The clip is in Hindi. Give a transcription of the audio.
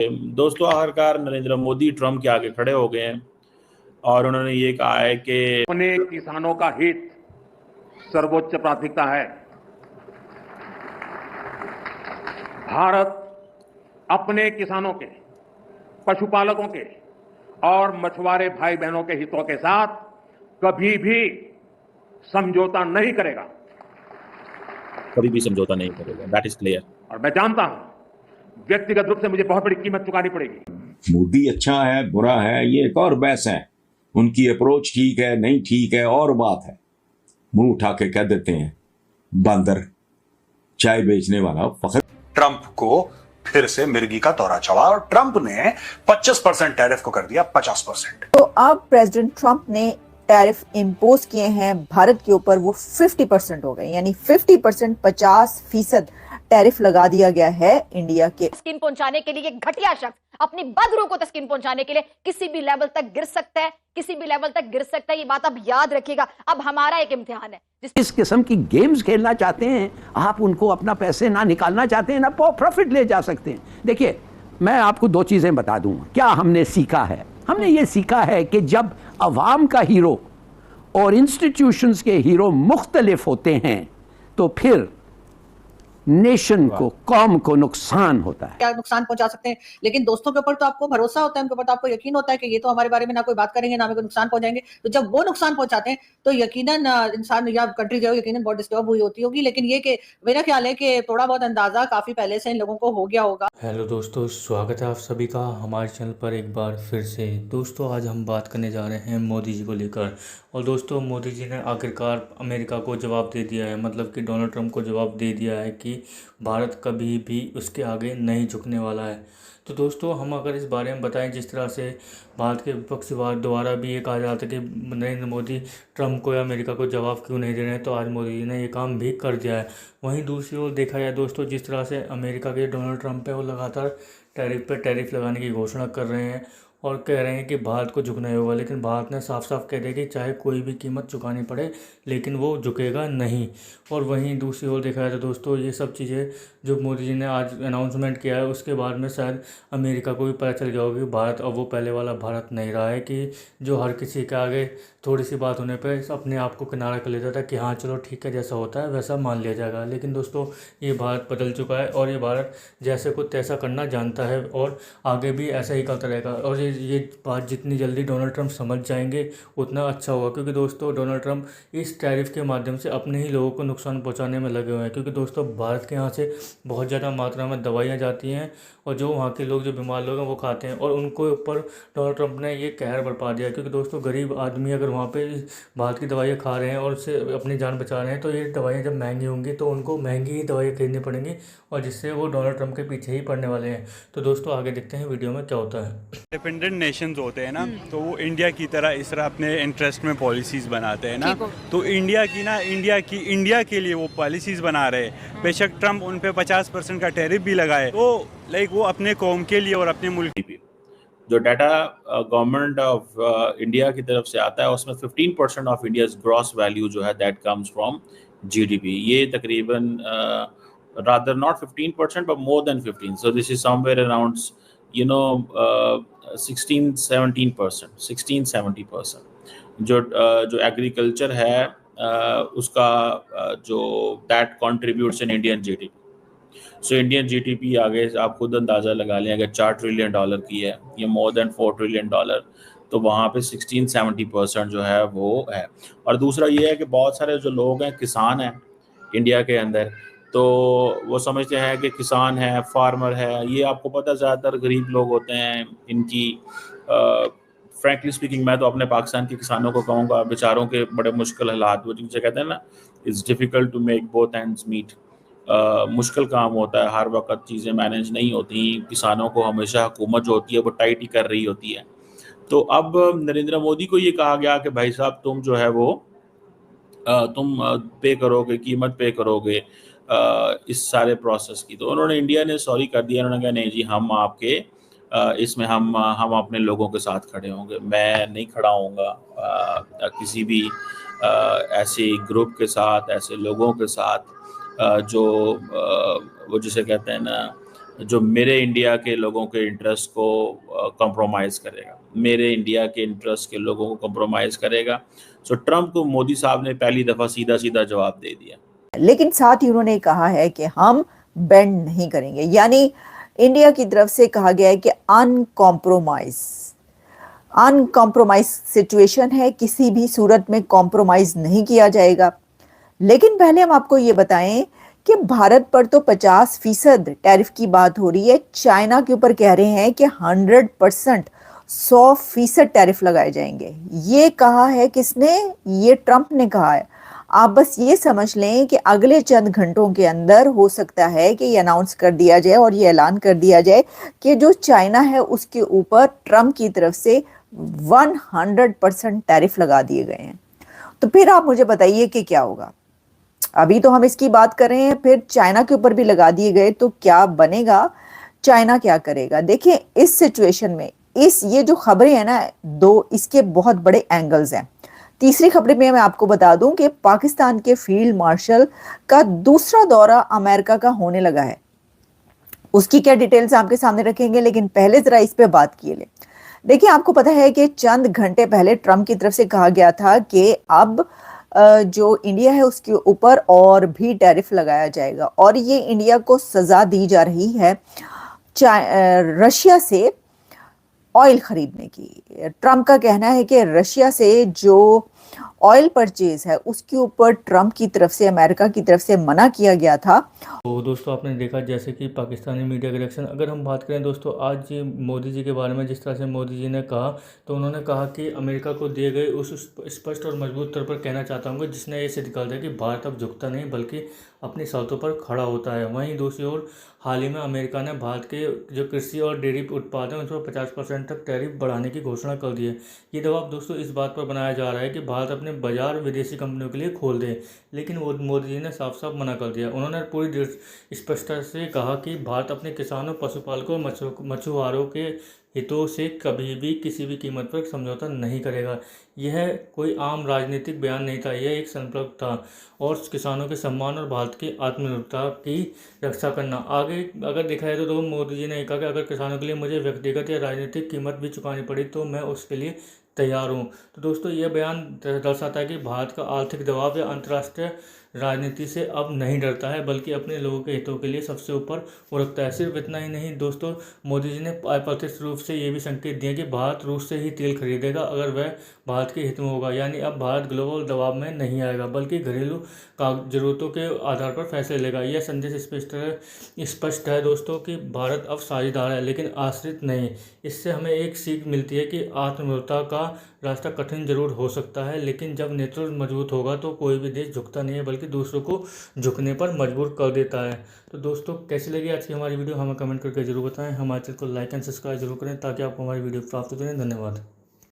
दोस्तों, आखिरकार नरेंद्र मोदी ट्रंप के आगे खड़े हो गए हैं और उन्होंने ये कहा है कि अपने किसानों का हित सर्वोच्च प्राथमिकता है। भारत अपने किसानों के, पशुपालकों के और मछुआरे भाई बहनों के हितों के साथ कभी भी समझौता नहीं करेगा। कभी भी समझौता नहीं करेगा, दैट इज क्लियर। और मैं जानता हूं व्यक्तिगत रूप से मुझे बहुत बड़ी कीमत चुकानी पड़ेगी। मोदी अच्छा है बुरा है ये एक और बहस है। उनकी अप्रोच ठीक है नहीं ठीक है और बात है। मुंह उठा के कह देते हैं बंदर चाय बेचने वाला फखर। ट्रंप को फिर से मिर्गी का दौरा चढ़ा और ट्रंप ने 25% टैरिफ को कर दिया 50%। तो अब प्रेसिडेंट ट्रंप ने टैरिफ इम्पोज किए हैं भारत के ऊपर, वो 50% हो गए, यानी 50% 50% टैरिफ लगा दिया गया है इंडिया के। तस्कीन पहुंचाने के लिए ये घटिया शख्स अपनी बदरू को तस्कीन पहुंचाने के लिए किसी भी लेवल तक गिर सकता है, किसी भी लेवल तक गिर सकता है। ये बात अब याद रखिएगा। अब हमारा एक इम्तिहान है। इस किस्म की गेम्स खेलना चाहते हैं आप, उनको अपना पैसे ना निकालना चाहते हैं ना प्रॉफिट ले जा सकते हैं। देखिए, मैं आपको दो चीजें बता दूं क्या हमने सीखा है। हमने ये सीखा है कि जब अवाम का हीरो और इंस्टीट्यूशंस के हीरो मुख्तलिफ होते हैं तो फिर नेशन को, कौम को नुकसान होता है। क्या नुकसान पहुंचा सकते हैं, लेकिन दोस्तों के ऊपर तो आपको भरोसा होता है, उनके ऊपर तो आपको यकीन होता है कि ये तो हमारे बारे में ना कोई बात करेंगे ना हमें कोई नुकसान पहुंचाएंगे। तो जब वो नुकसान पहुंचाते हैं तो यकीनन इंसान या कंट्री जो यकीनन बहुत डिस्टर्ब हुई होती होगी। लेकिन ये कि मेरा ख्याल है कि थोड़ा बहुत अंदाजा काफी पहले से इन लोगों को हो गया होगा। हेलो दोस्तों, स्वागत है आप सभी का हमारे चैनल पर एक बार फिर से। दोस्तों, आज हम बात करने जा रहे हैं मोदी जी को लेकर। और दोस्तों, मोदी जी ने आखिरकार अमेरिका को जवाब दे दिया है, मतलब कि डोनाल्ड ट्रंप को जवाब दे दिया है कि भारत कभी भी उसके आगे नहीं झुकने वाला है। तो दोस्तों, हम अगर इस बारे में बताएं, जिस तरह से भारत के विपक्षी द्वारा भी ये कहा जाता है कि नरेंद्र मोदी ट्रंप को या अमेरिका को जवाब क्यों नहीं दे रहे हैं, तो आज मोदी जी ने ये काम भी कर दिया है। वहीं दूसरी ओर देखा जाए दोस्तों, जिस तरह से अमेरिका के डोनाल्ड ट्रंप है वो लगातार टैरिफ पे टैरिफ लगाने की घोषणा कर रहे हैं और कह रहे हैं कि भारत को झुकना ही होगा। लेकिन भारत ने साफ साफ कह दिया कि चाहे कोई भी कीमत चुकानी पड़े लेकिन वो झुकेगा नहीं। और वहीं दूसरी ओर देखा जाए तो दोस्तों, ये सब चीज़ें जो मोदी जी ने आज अनाउंसमेंट किया है उसके बाद में शायद अमेरिका को भी पता चल गया होगा कि भारत अब वो पहले वाला भारत नहीं रहा है कि जो हर किसी के आगे थोड़ी सी बात होने पर अपने आप को किनारा कर लेता था कि हाँ चलो ठीक है, जैसा होता है वैसा मान लिया जाएगा। लेकिन दोस्तों, ये भारत बदल चुका है और ये भारत जैसे को तैसा करना जानता है और आगे भी ऐसा ही करता रहेगा। और ये बात जितनी जल्दी डोनाल्ड ट्रंप समझ जाएंगे उतना अच्छा होगा, क्योंकि दोस्तों डोनाल्ड ट्रंप इस टैरिफ के माध्यम से अपने ही लोगों को नुकसान पहुंचाने में लगे हुए हैं। क्योंकि दोस्तों, भारत के यहाँ से बहुत ज़्यादा मात्रा में दवाइयाँ जाती हैं और जो वहाँ के लोग, जो बीमार लोग हैं वो खाते हैं और उनको ऊपर डोनाल्ड ट्रंप ने ये कहर बरपा दिया। क्योंकि दोस्तों, गरीब आदमी अगर वहाँ पे भारत की दवाइयाँ खा रहे हैं और उससे अपनी जान बचा रहे हैं तो ये दवाइयाँ जब महंगी होंगी तो उनको महंगी ही दवाइयाँ खरीदनी पड़ेंगी और जिससे वो डोनाल्ड ट्रंप के पीछे ही पड़ने वाले हैं। तो दोस्तों, आगे देखते हैं वीडियो में क्या होता है। डिपेंडेंट नेशंस होते हैं ना, तो वो इंडिया की तरह इस तरह अपने इंटरेस्ट में पॉलिसीज़ बनाते हैं ना, तो इंडिया के लिए वो पॉलिसीज़ बना रहे हैं। बेशक ट्रंप उन पे 50% का टैरिफ भी लगाए तो लाइक वो अपने कौम के लिए और अपने मुल्क की जो डाटा गवर्नमेंट ऑफ इंडिया की तरफ से आता है उसमें 15% ऑफ इंडियाज ग्रॉस वैल्यू जो है दैट कम्स फ्रॉम जीडीपी। ये तकरीबन rather not 15% but more than 15, so this is somewhere around 16-17% जो एग्रीकल्चर है उसका जो that contributes in Indian GDP. So Indian GDP आगे आप खुद अंदाज़ा लगा लें, अगर $4 ट्रिलियन की है, ये मोर देन $4 ट्रिलियन, तो वहाँ पे 16-70% जो है वो है। और दूसरा ये है कि बहुत सारे जो लोग हैं किसान हैं इंडिया के अंदर, तो वो समझते हैं कि किसान है, फार्मर है, ये आपको पता है ज़्यादातर गरीब लोग होते हैं। इनकी फ्रैंकली स्पीकिंग मैं तो अपने पाकिस्तान के किसानों को कहूँगा, बेचारों के बड़े मुश्किल हालात, वो जिनसे कहते हैं ना it's difficult to make both ends meet. मुश्किल काम होता है, हर वक्त चीज़ें मैनेज नहीं होती। किसानों को हमेशा हुकूमत जो होती है वो टाइट ही कर रही होती है। तो अब नरेंद्र मोदी को ये कहा गया कि भाई साहब तुम जो है वो तुम पे करोगे, कीमत पे करोगे इस सारे प्रोसेस की। तो उन्होंने, इंडिया ने सॉरी कर दिया। उन्होंने कहा नहीं जी, हम आपके इसमें हम अपने लोगों के साथ खड़े होंगे। मैं नहीं खड़ा होऊंगा किसी भी ऐसे ग्रुप के साथ, ऐसे लोगों के साथ जो वो जिसे कहते हैं ना जो मेरे इंडिया के लोगों के इंटरेस्ट को कॉम्प्रोमाइज़ करेगा, मेरे इंडिया के इंटरेस्ट के लोगों को कॉम्प्रोमाइज़ करेगा। सो ट्रम्प को मोदी साहब ने पहली दफ़ा सीधा-सीधा जवाब दे दिया। लेकिन साथ ही उन्होंने कहा है कि हम बेंड नहीं करेंगे, यानी इंडिया की तरफ से कहा गया है कि अनकॉम्प्रोमाइज सिचुएशन है, किसी भी सूरत में कॉम्प्रोमाइज नहीं किया जाएगा। लेकिन पहले हम आपको ये बताएं कि भारत पर तो 50% टैरिफ की बात हो रही है, चाइना के ऊपर कह रहे हैं कि 100% 100% टैरिफ लगाए जाएंगे। ये कहा है किसने? ये ट्रंप ने कहा है। आप बस ये समझ लें कि अगले चंद घंटों के अंदर हो सकता है कि ये अनाउंस कर दिया जाए और ये ऐलान कर दिया जाए कि जो चाइना है उसके ऊपर ट्रंप की तरफ से 100% टैरिफ लगा दिए गए हैं। तो फिर आप मुझे बताइए कि क्या होगा। अभी तो हम इसकी बात कर रहे हैं, फिर चाइना के ऊपर भी लगा दिए गए तो क्या बनेगा, चाइना क्या करेगा? देखिए इस सिचुएशन में ये जो खबरें हैं ना, दो इसके बहुत बड़े एंगल्स हैं। तीसरी खबर में मैं आपको बता दूं कि पाकिस्तान के फील्ड मार्शल का दूसरा दौरा अमेरिका का होने लगा है। उसकी क्या डिटेल्स आपके सामने रखेंगे, लेकिन पहले जरा इस पे बात किए ले। देखिए आपको पता है कि चंद घंटे पहले ट्रंप की तरफ से कहा गया था कि अब जो इंडिया है उसके ऊपर और भी टैरिफ लगाया जाएगा और ये इंडिया को सजा दी जा रही है रशिया से ऑयल खरीदने की। ट्रंप का कहना है कि रशिया से जो ऑयल परचेज है उसके ऊपर ट्रंप की तरफ से, अमेरिका की तरफ से मना किया गया था। तो दोस्तों आपने देखा जैसे कि पाकिस्तानी मीडिया के रिएक्शन। अगर हम बात करें दोस्तों आज मोदी जी के बारे में, जिस तरह से मोदी जी ने कहा, तो उन्होंने कहा कि अमेरिका को दिए गए उस स्पष्ट और मजबूत तौर पर कहना चाहता हूँ जिसने ये सिद्ध कर दिया कि भारत अब झुकता नहीं बल्कि अपनी शर्तों पर खड़ा होता है। वहीं दूसरी ओर हाल ही में अमेरिका ने भारत के जो कृषि और डेयरी उत्पाद हैं उस पर 50% तक टैरिफ बढ़ाने की घोषणा कर दी है। ये दबाव दोस्तों इस बात पर बनाया जा रहा है कि भारत अपने बाजार विदेशी कंपनियों के लिए खोल दे, लेकिन वो मोदी जी ने साफ साफ मना कर दिया। उन्होंने पूरी स्पष्टता से कहा कि भारत अपने किसानों, पशुपालकों, मछुआरों के हितों से कभी भी किसी भी कीमत पर समझौता नहीं करेगा। यह कोई आम राजनीतिक बयान नहीं था, यह एक संकल्प था और किसानों के सम्मान और भारत की आत्मनिर्भरता की रक्षा करना। आगे अगर देखा जाए तो मोदी जी ने कहा कि अगर किसानों के लिए मुझे व्यक्तिगत या राजनीतिक कीमत भी चुकानी पड़ी तो मैं उसके लिए तैयार हूँ। तो दोस्तों ये बयान दर्शाता है कि भारत का आर्थिक दबाव या अंतर्राष्ट्रीय राजनीति से अब नहीं डरता है बल्कि अपने लोगों के हितों के लिए सबसे ऊपर वो रखता है। सिर्फ इतना ही नहीं दोस्तों, मोदी जी ने अप्रत्यक्ष रूप से ये भी संकेत दिए कि भारत रूस से ही तेल खरीदेगा अगर वह भारत के हित में होगा। यानी अब भारत ग्लोबल दबाव में नहीं आएगा बल्कि घरेलू जरूरतों के आधार पर फैसले लेगा। यह संदेश स्पष्ट है दोस्तों कि भारत अब साझेदार है लेकिन आश्रित नहीं। इससे हमें एक सीख मिलती है कि आत्मनिर्भरता का रास्ता कठिन जरूर हो सकता है, लेकिन जब नेतृत्व मजबूत होगा तो कोई भी देश झुकता नहीं है बल्कि दूसरों को झुकने पर मजबूर कर देता है। तो दोस्तों कैसी लगी आज की हमारी वीडियो हमें कमेंट करके जरूर बताएं। हमारे चैनल को लाइक एंड सब्सक्राइब जरूर करें ताकि आपको हमारी वीडियो प्राप्त हो जाए। धन्यवाद।